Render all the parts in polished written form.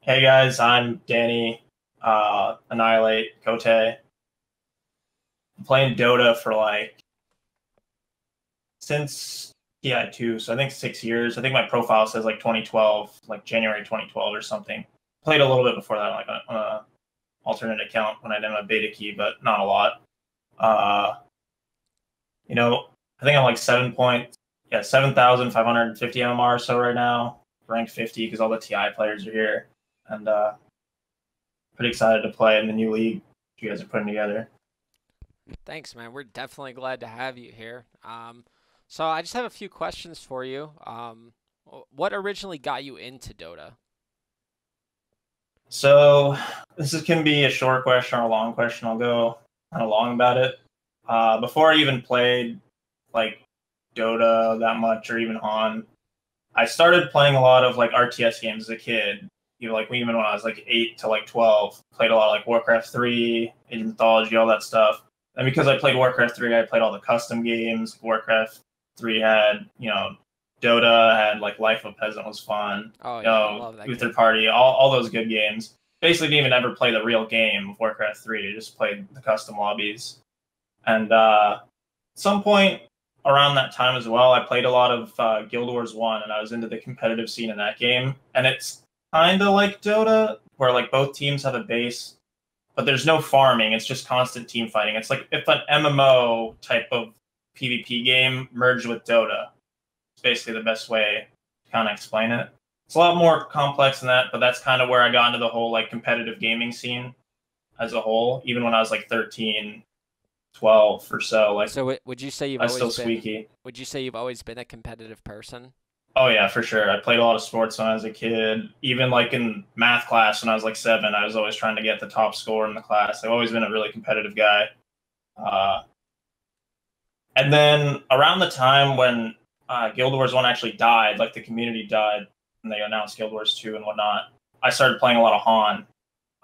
Hey guys, I'm Danny, Annihilate, Kote. I'm playing Dota for since TI2, so I think 6 years. I think my profile says like 2012, like January 2012 or something. Played a little bit before that, like on a alternate account when I didn't have a beta key, but not a lot. Uh, I think I'm like 7,550 MMR or so right now, ranked 50 because all the TI players are here, and pretty excited to play in the new league you guys are putting together. Thanks, man. We're definitely glad to have you here. So I just have a few questions for you. What originally got you into Dota? So can be a short question or a long question. I'll go kind of long about it. Before I even played like Dota that much or even Han, I started playing a lot of like RTS games as a kid. Even when I was like 8 to 12, played a lot of like Warcraft 3, Age of Mythology, all that stuff. And because I played Warcraft 3, I played all the custom games. Warcraft 3 had, Dota had like Life of a Peasant was fun. Oh yeah, I love that Uther game. Party, all those good games. Basically, didn't even ever play the real game of Warcraft 3. I just played the custom lobbies. And at some point around that time as well, I played a lot of Guild Wars 1, and I was into the competitive scene in that game. And it's kind of like Dota, where like both teams have a base, but there's no farming. It's just constant team fighting. It's like if an MMO type of PvP game merged with Dota. It's basically the best way to kind of explain it. It's a lot more complex than that, but that's kind of where I got into the whole like competitive gaming scene as a whole. Even when I was like 13, 12 or so, like So would you say you've I was always still been squeaky. would you say you've always been a competitive person? Oh yeah, for sure. I played a lot of sports when I was a kid. Even like in math class when I was like 7, I was always trying to get the top score in the class. I've always been a really competitive guy. Uh, and then around the time when Guild Wars 1 actually died, like the community died, and they announced Guild Wars 2 and whatnot, I started playing a lot of Han.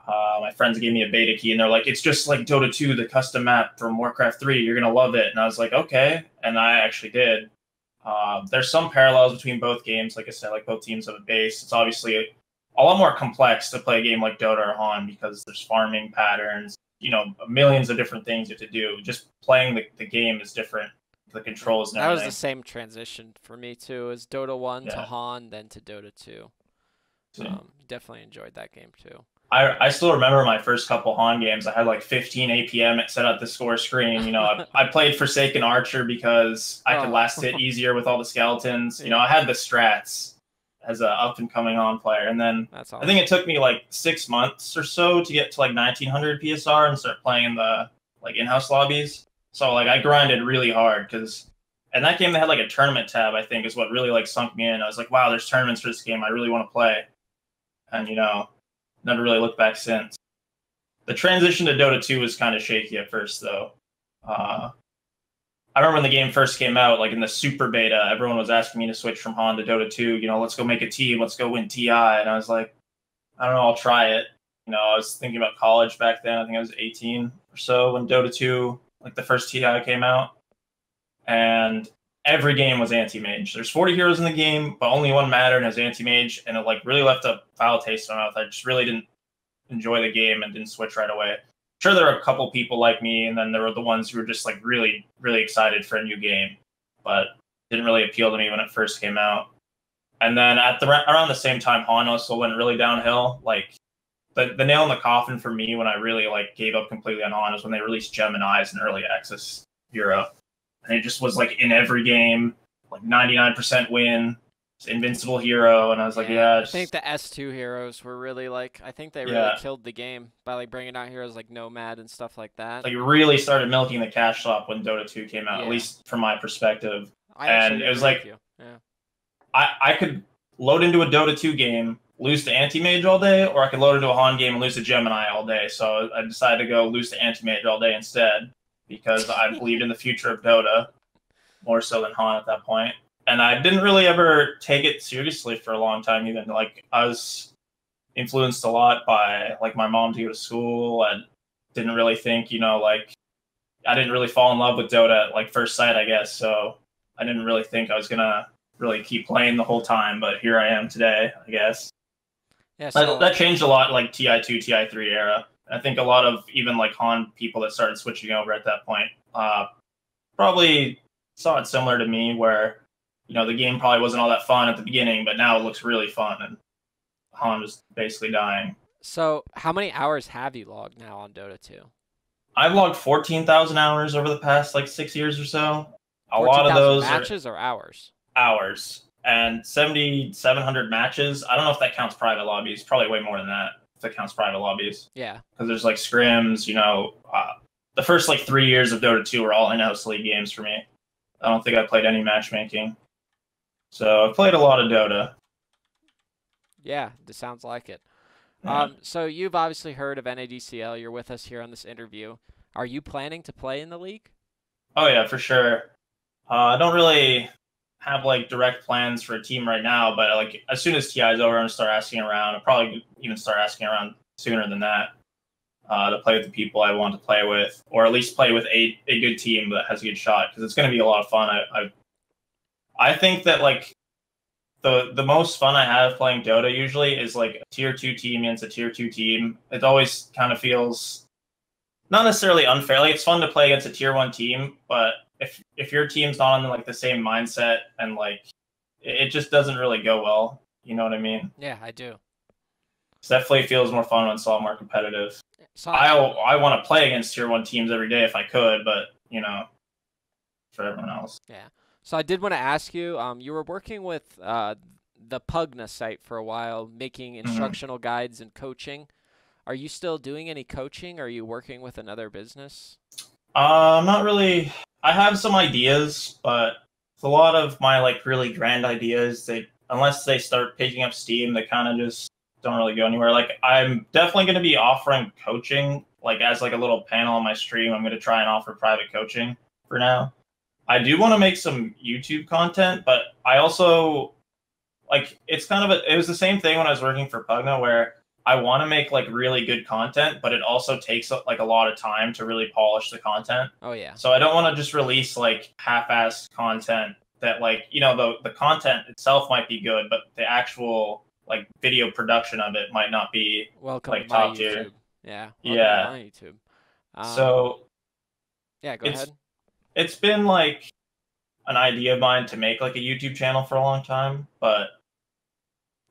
My friends gave me a beta key, and they're like, it's just like Dota 2, the custom map from Warcraft 3. You're going to love it. And I was like, okay. And I actually did. There's some parallels between both games. Like I said, like both teams have a base. It's obviously a lot more complex to play a game like Dota or Han because there's farming patterns, millions of different things you have to do. Just playing the game is different, the Yeah, controls and that was the everything. same transition for me too, as Dota 1 to Yeah. Han, then to Dota 2. See. Definitely enjoyed that game too. I still remember my first couple Han games. I had like 15 APM set at the score screen. I played Forsaken Archer because I could Oh, last hit easier with all the skeletons. yeah, I had the strats as a up and coming on player. And then that's I think it awesome. took me like 6 months or so to get to like 1900 PSR and start playing in the like in-house lobbies. So like I grinded really hard because in that game they had like a tournament tab, I think is what really like sunk me in. I was like, wow, there's tournaments for this game. I really want to play. And never really looked back since. The transition to Dota 2 was kind of shaky at first, though. Uh, I remember when the game first came out, like in the super beta, everyone was asking me to switch from Han to Dota 2. Let's go make a team, let's go win TI. And I was like, I don't know, I'll try it. I was thinking about college back then. I think I was 18 or so when Dota 2, like the first TI came out. And every game was anti-mage. There's 40 heroes in the game, but only one mattered as anti-mage, and it like really left a foul taste in my mouth. I just really didn't enjoy the game and didn't switch right away. Sure, there were a couple people like me, and then there were the ones who were just like really, really excited for a new game, but didn't really appeal to me when it first came out. And then around the same time, Han also went really downhill. Like the nail in the coffin for me when I really like gave up completely on Han was when they released Gemini as an early access hero, and it just was like in every game, like 99% win, invincible hero, and I was like, Yeah, yeah, I think just the S2 heroes were really I think they really yeah, killed the game by bringing out heroes like Nomad and stuff like that. like really started milking the cash shop when Dota 2 came out, at Yeah, least from my perspective. I And actually it was agree with like you. Yeah. I could load into a Dota 2 game, lose to Anti-Mage all day, or I could load into a Han game and lose to Gemini all day. So I decided to go lose to Anti-Mage all day instead because I believed in the future of Dota more so than Han at that point. And I didn't really ever take it seriously for a long time even. Like I was influenced a lot by like my mom to go to school and didn't really think, like I didn't really fall in love with Dota at like first sight, I guess. So I didn't really think I was gonna really keep playing the whole time, but here I am today, I guess. Yeah, That changed a lot, like TI2, TI3 era. I think a lot of even like Han people that started switching over at that point probably saw it similar to me, where the game probably wasn't all that fun at the beginning, but now it looks really fun, and Han is basically dying. So how many hours have you logged now on Dota 2? I've logged 14,000 hours over the past like 6 years or so. A lot of 14,000 those matches or hours? are hours, and 7,700 matches. I don't know if that counts private lobbies. Probably way more than that if that counts private lobbies. Yeah. Because there's like scrims. The first like 3 years of Dota 2 were all in-house league games for me. I don't think I played any matchmaking. So I've played a lot of Dota. Yeah, this sounds like it. Yeah. So you've obviously heard of NADCL. You're with us here on this interview. Are you planning to play in the league? Oh yeah, for sure. I don't really have like direct plans for a team right now, but like as soon as TI is over, I'm gonna start asking around. I'll probably even start asking around sooner than that to play with the people I want to play with, or at least play with a good team that has a good shot, because it's gonna be a lot of fun. I think that like the most fun I have playing Dota usually is like a tier 2 team against a tier 2 team. It always kind of feels not necessarily unfair. Like, it's fun to play against a tier 1 team, but if your team's not on like the same mindset, and like it just doesn't really go well. You know what I mean? Yeah, I do. It definitely feels more fun when it's a lot more competitive. So I want to play against tier 1 teams every day if I could, but for everyone else. Yeah. So I did want to ask you, you were working with the Pugna site for a while, making instructional guides and coaching. Are you still doing any coaching, or are you working with another business? Not really. I have some ideas, but a lot of my like really grand ideas, unless they start picking up steam, they kind of just don't really go anywhere. Like, I'm definitely going to be offering coaching, like as like a little panel on my stream. I'm going to try and offer private coaching for now. I do want to make some YouTube content, but I also like, it's kind of it was the same thing when I was working for Pugna, where I want to make like really good content, but it also takes like a lot of time to really polish the content. Oh yeah. So I don't want to just release like half-assed content that like, the content itself might be good, but the actual like video production of it might not be Welcome like to my top YouTube. tier. Yeah. Yeah. To my YouTube. So yeah, go ahead. It's been like an idea of mine to make like a YouTube channel for a long time, but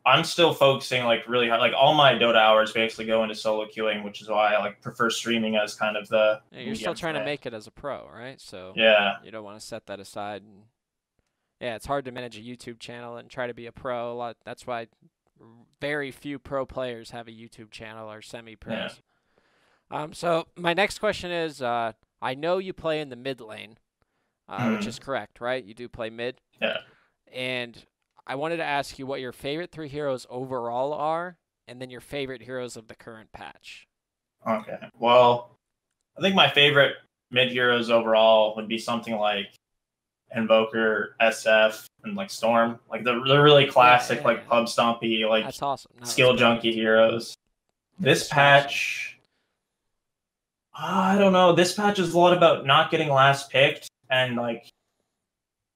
I'm still focusing like really hard. Like, all my Dota hours basically go into solo queuing, which is why I like prefer streaming as kind of the. Yeah, you're still trying to make it as a pro, right? So yeah, you don't want to set that aside. And yeah, it's hard to manage a YouTube channel and try to be a pro. That's why very few pro players have a YouTube channel or semi-pros. Yeah. So my next question is, I know you play in the mid lane, which is correct, right? You do play mid. Yeah. And I wanted to ask you what your favorite 3 heroes overall are, and then your favorite heroes of the current patch. Okay. Well, I think my favorite mid heroes overall would be something like Invoker, SF, and like Storm. Like they're really classic, like pub stompy, like that's awesome. Skill junkie heroes. This patch, I don't know. This patch is a lot about not getting last picked, and like,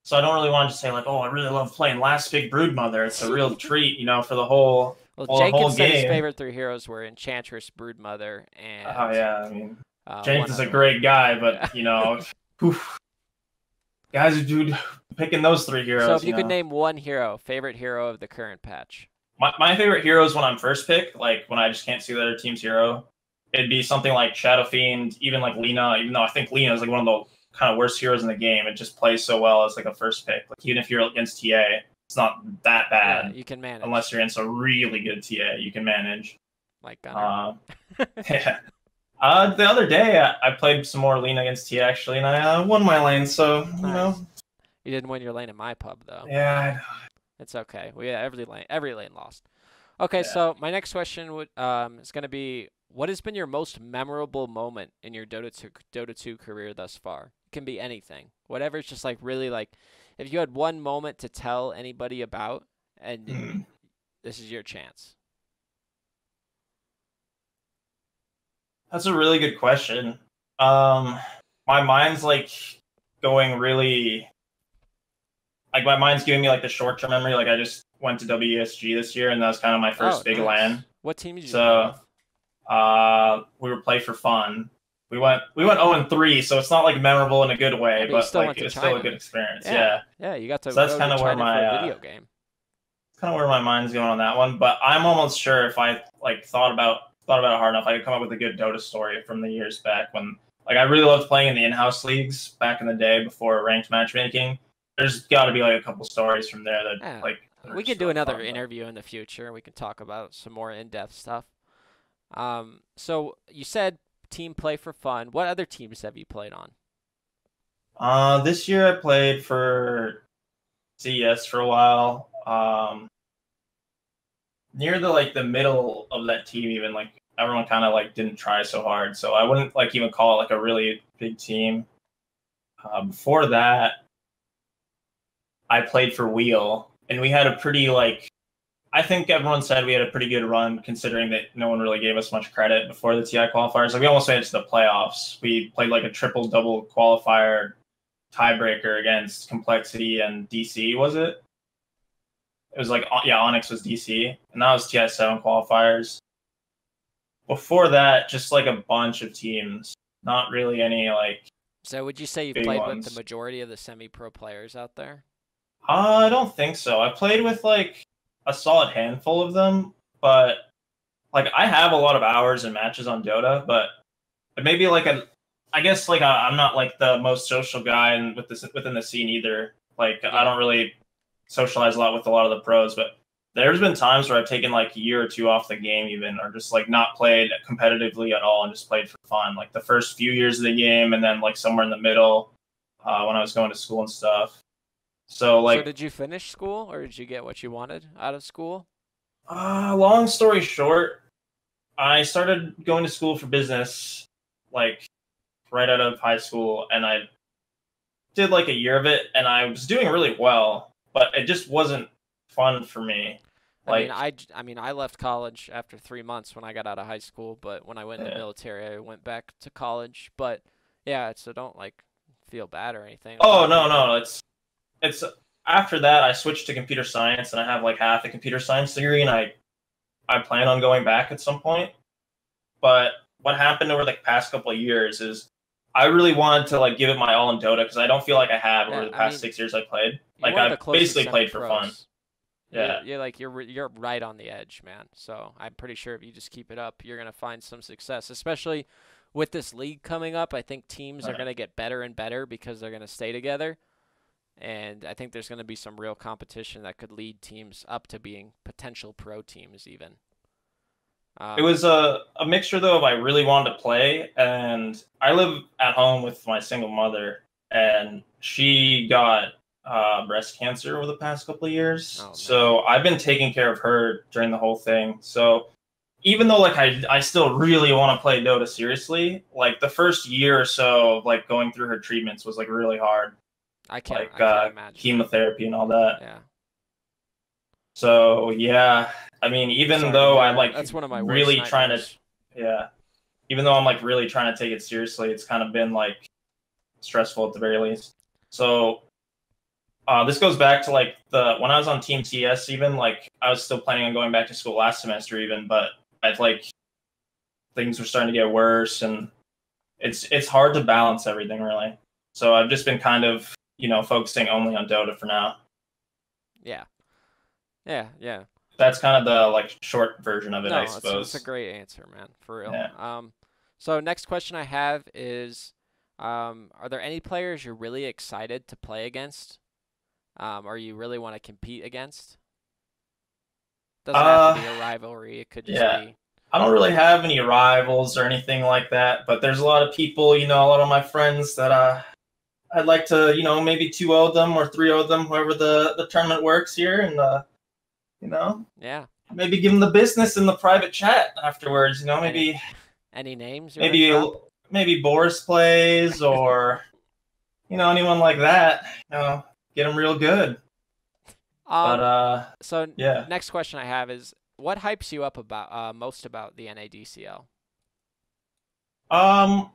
so I don't really want to say like, oh, I really love playing last pick Broodmother. It's a real treat, for the whole. Well, Jenkins said his favorite 3 heroes were Enchantress, Broodmother, and. Oh yeah, I mean, Jenkins is a great guy, but guys are picking those 3 heroes. So if you could name one hero, favorite hero of the current patch. My favorite hero is when I'm first pick, like when I just can't see the other team's hero. It'd be something like Shadow Fiend, even like Lina, even though I think Lina is like one of the kind of worst heroes in the game. It just plays so well as like a first pick. Like, even if you're against TA, it's not that bad. Yeah, you can manage. Unless you're against a really good TA, you can manage. Like Gunner. Yeah. The other day, I played some more Lina against TA, actually, and I won my lane, so, nice. You didn't win your lane in my pub, though. Yeah, I know. It's okay. Every lane lost. Okay, so my next question is going to be, what has been your most memorable moment in your Dota 2 career thus far? It can be anything. Whatever's just like really like, if you had one moment to tell anybody about, and this is your chance. That's a really good question. My mind's like going really, like my mind's giving me like the short-term memory. Like, I just went to WSG this year, and that was kind of my first big LAN. What team did you play So with? we were play for fun. We went 0-3, so it's not like memorable in a good Yeah, way, but you but still like went it to was still a China. good experience. Yeah, Yeah. yeah, you got to So that's go to kind of where China for my a video game. mind's going on that one. But I'm almost sure if I like thought about it hard enough, I could come up with a good Dota story from the years back when like I really loved playing in the in-house leagues back in the day before ranked matchmaking. There's got to be like a couple stories from there that Yeah, that are we just can do really another fun. But interview in the future. We can talk about some more in-depth stuff. So you said team play for fun. What other teams have you played on? this year I played for CES for a while. Near the middle of that team, even like everyone kind of like didn't try so hard, so I wouldn't like even call it like a really big team. Before that, I played for Wheel, and we had a pretty like I think everyone said we had a pretty good run considering that no one really gave us much credit before the TI qualifiers. Like we almost made it to the playoffs. We played like a triple double qualifier tiebreaker against Complexity and DC, was it? It was like yeah, Onyx was DC, and that was TI7 qualifiers. Before that, just like a bunch of teams, not really any like So would you say you've big played with the ones. majority of the semi-pro players out there? I don't think so. I played with like a solid handful of them, but like I have a lot of hours and matches on Dota, but maybe like I guess like I'm not like the most social guy and within the scene either. Like I Yeah. don't really socialize a lot with a lot of the pros, but there's been times where I've taken like a year or two off the game even, or just like not played competitively at all and just played for fun. Like the first few years of the game, and then like somewhere in the middle when I was going to school and stuff. So So like, did you finish school or did you get what you wanted out of school? long story short, I started going to school for business like right out of high school, and I did like a year of it, and I was doing really well, but it just wasn't fun for me. Like, I mean, I left college after 3 months when I got out of high school, but when I went in the yeah. military, I went back to college. But yeah, so don't like feel bad or anything. A lot Oh of no, people. no, it's after that I switched to computer science, and I have like half a computer science degree, and I plan on going back at some point. But what happened over the past couple of years is I really wanted to like give it my all in Dota because I don't feel like I have over Yeah, the I past mean, 6 years I played. you're Like one of the I closest basically played for fun. semi-pros. Yeah. You're right on the edge, man. So I'm pretty sure if you just keep it up, you're gonna find some success, especially with this league coming up. I think teams are Right. gonna get better and better because they're gonna stay together. And I think there's going to be some real competition that could lead teams up to being potential pro teams even. It was a mixture though of I really wanted to play, and I live at home with my single mother, and she got breast cancer over the past couple of years. Oh man. So I've been taking care of her during the whole thing. So even though like I still really want to play Dota seriously, like the first year or so of like going through her treatments was like really hard, like I can't imagine. chemotherapy and all that. Yeah. So yeah, I mean, even Sorry to though I hear. like That's one of my worst really trying to, nightmares. yeah, even though I'm like really trying to take it seriously, it's kind of been like stressful at the very least. So this goes back to like the when I was on Team TS, even like I was still planning on going back to school last semester, even, but I've like things were starting to get worse, and it's hard to balance everything really. So I've just been kind of focusing only on Dota for now. Yeah. Yeah, yeah. That's kind of the like short version of it, I No, it's a suppose. great answer, man, for real. Yeah. So next question I have is are there any players you're really excited to play against? Or you really want to compete against? Doesn't have to Uh, be a rivalry. It could just yeah. be. I don't really have any rivals or anything like that, but there's a lot of people, a lot of my friends that I'd like to, maybe 2-0 them or 3-0 them, whoever the tournament works here, and you know, Yeah. maybe give them the business in the private chat afterwards. Any names you want to Maybe drop? maybe Boris plays or anyone like that. Get them real good. But Um, so yeah. next question I have is what hypes you up about most about the NADCL? Um,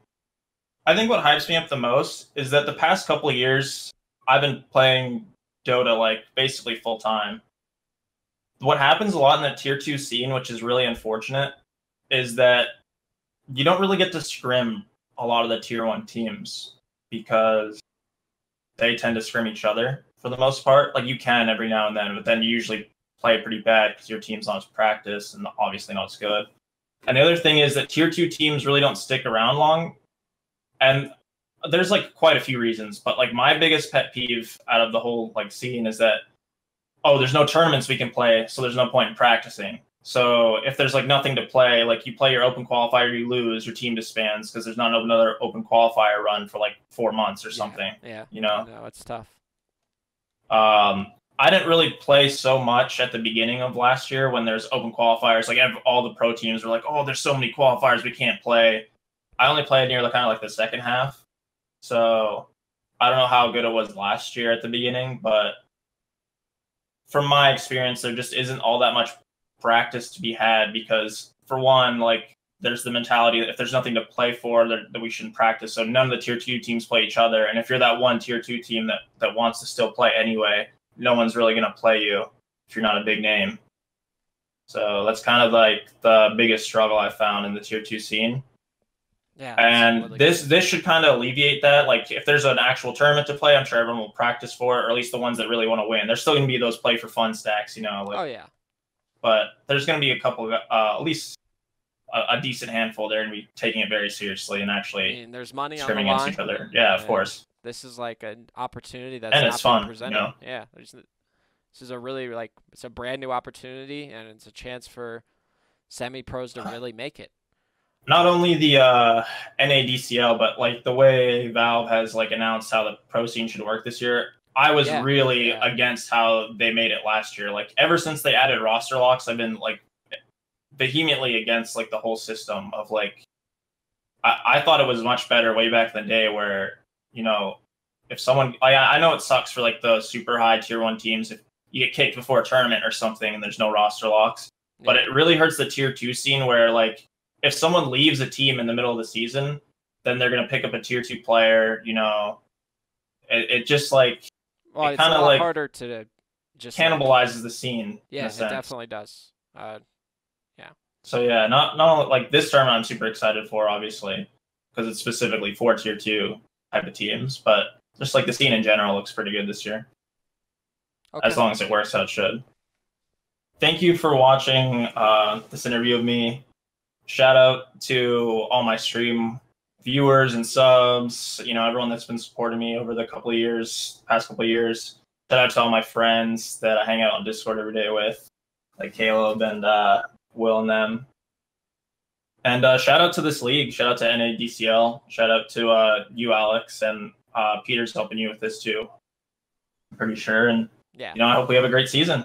I think what hypes me up the most is that the past couple of years I've been playing Dota like basically full time. what happens a lot in that tier 2 scene, which is really unfortunate, is that you don't really get to scrim a lot of the tier 1 teams because they tend to scrim each other for the most part. Like, you can every now and then, but then you usually play pretty bad because your team's not as practiced and obviously not as good. And the other thing is that tier 2 teams really don't stick around long. And there's like quite a few reasons, but like my biggest pet peeve out of the whole like scene is that, oh, there's no tournaments we can play, so there's no point in practicing. So if there's like nothing to play, like you play your open qualifier, you lose, your team disbands because there's not another open qualifier run for like 4 months or something. Yeah. You know? No, it's tough. I didn't really play so much at the beginning of last year when there's open qualifiers. Like all the pro teams were like, oh, there's so many qualifiers we can't play. I only played near kind of like the second half. So I don't know how good it was last year at the beginning, but from my experience, there just isn't all that much practice to be had because, for one, like there's the mentality that if there's nothing to play for, that we shouldn't practice. So none of the tier 2 teams play each other. And if you're that one tier 2 team that wants to still play anyway, no one's really going to play you if you're not a big name. So that's kind of like the biggest struggle I found in the tier 2 scene. Yeah, and this should kind of alleviate that. Like, if there's an actual tournament to play, I'm sure everyone will practice for it, or at least the ones that really want to win. There's still going to be those play for fun stacks, you know. Like, oh, yeah. But there's going to be a couple, at least a decent handful there, and be taking it very seriously and actually there's money scrimming on the line. against each other. Yeah, of course. This is like an opportunity that's and not it's fun, presented. you know? Yeah, this is a really it's a brand new opportunity, and it's a chance for semi-pros to really make it. Not only the NADCL, but like the way Valve has like announced how the pro scene should work this year. I was really against how they made it last year. Like, ever since they added roster locks, I've been like vehemently against like the whole system of like. I thought it was much better way back in the day where, you know, if someone, I know it sucks for like the super high tier 1 teams if you get kicked before a tournament or something and there's no roster locks, but it really hurts the tier 2 scene where like if someone leaves a team in the middle of the season, then they're going to pick up a tier 2 player, you know, it just like, well, it kind of like harder to just cannibalizes the scene. Yeah, it definitely does. Yeah. So yeah, not only like this tournament I'm super excited for, obviously, because it's specifically for tier 2 type of teams, but just like the scene in general looks pretty good this year. Okay. As long as it works how it should. Thank you for watching this interview of me. Shout out to all my stream viewers and subs, you know, everyone that's been supporting me over the past couple of years. Shout out to all my friends that I hang out on Discord every day with, like Caleb and Will and them. And shout out to this league. Shout out to NADCL. Shout out to you, Alex, and Peter's helping you with this too, I'm pretty sure. And, you know, I hope we have a great season.